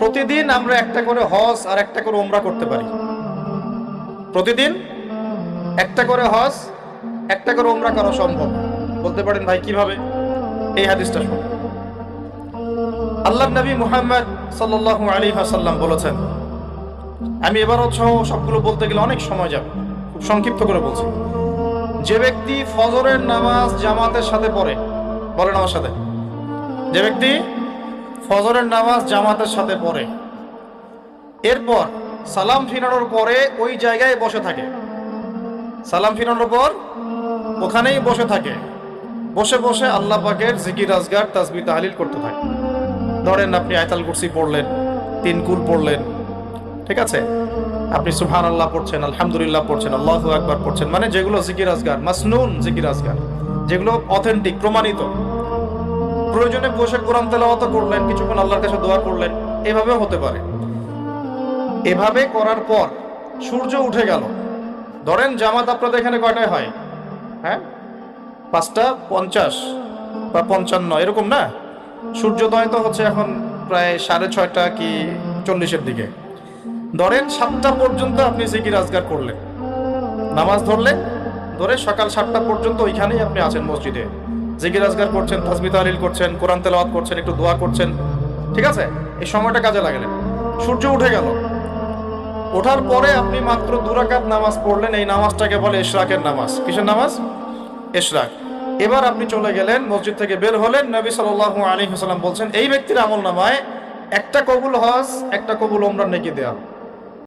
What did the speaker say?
প্রতিদিন আমরা একটা করে হজ আর একটা করে উমরা করতে পারি। প্রতিদিন একটা করে হজ একটা করে উমরা করা সম্ভব। বলতে পারেন ভাই কিভাবে? এই হাদিসটা শুনুন। আল্লাহর নবী মুহাম্মদ সাল্লাল্লাহু আলাইহি ওয়াসাল্লাম বলেছেন, আমি এবারও সবগুলো বলতে গেলে অনেক সময় যাবে, খুব সংক্ষিপ্ত করে বলছি। যে ব্যক্তি ফজরের নামাজ জামাতের সাথে পড়ে, বলেন আমার সাথে, যে ব্যক্তি ফজরের নামাজ জামাতের সাথে পড়ে, এরপর সালাম ফিরানোর পরে ওই জায়গায় বসে থাকে, সালাম ফিরানোর পর ওখানেই বসে থাকে, বসে বসে আল্লাহ পাকের জিকির আজগার তাসবিহ তাহলিল করতে থাকে। ধরেন আপনি আয়াতুল কুরসি পড়লেন, 3 কুল পড়লেন, ঠিক আছে, আপনি সুবহানাল্লাহ পড়ছেন, আলহামদুলিল্লাহ পড়ছেন, আল্লাহু আকবার পড়ছেন, মানে যেগুলো জিকির আজগার, মাসনুন জিকির আজগার, যেগুলো অথেন্টিক প্রমাণিত। প্রয়োজনে বসে কোরআন তেলাওয়াত করলেন, কিছুক্ষণ আল্লাহর কাছে দোয়া করলেন, এভাবেও হতে পারে। এভাবে করার পর সূর্য উঠে গেল। ধরেন জামাত আপনাদের এখানে কয়টায় হয়? হ্যাঁ, 5:50 বা 55 এরকম না? সূর্যোদয় তো হচ্ছে এখন প্রায় 6:30 কি 40-এর দিকে। ধরেন 7টা পর্যন্ত আপনি জিকির আজগার করলেন, নামাজ ধরলেন, ধরে সকাল 7টা পর্যন্ত ওইখানেই আপনি আছেন মসজিদে, জিকির আজগার করছেন, তাসবিহ তাহলিল করছেন, কোরআন তেলাওয়াত করছেন, একটু দোয়া করছেন, ঠিক আছে, এই সময়টা কাজে লাগালেন। সূর্য উঠে গেল, ওঠার পরে আপনি মাত্র 2 রাকাত নামাজ পড়লেন। এই নামাজটাকে বলে ইশরাকের নামাজ। কিসের নামাজ? ইশরাক। এবার আপনি চলে গেলেন, মসজিদ থেকে বের হলেন। নবী সাল্লাল্লাহু আলাইহি ওয়াসাল্লাম বলছেন, এই ব্যক্তির আমলনামায় একটা কবুল হজ একটা কবুল উমরার নেকি দেয়া।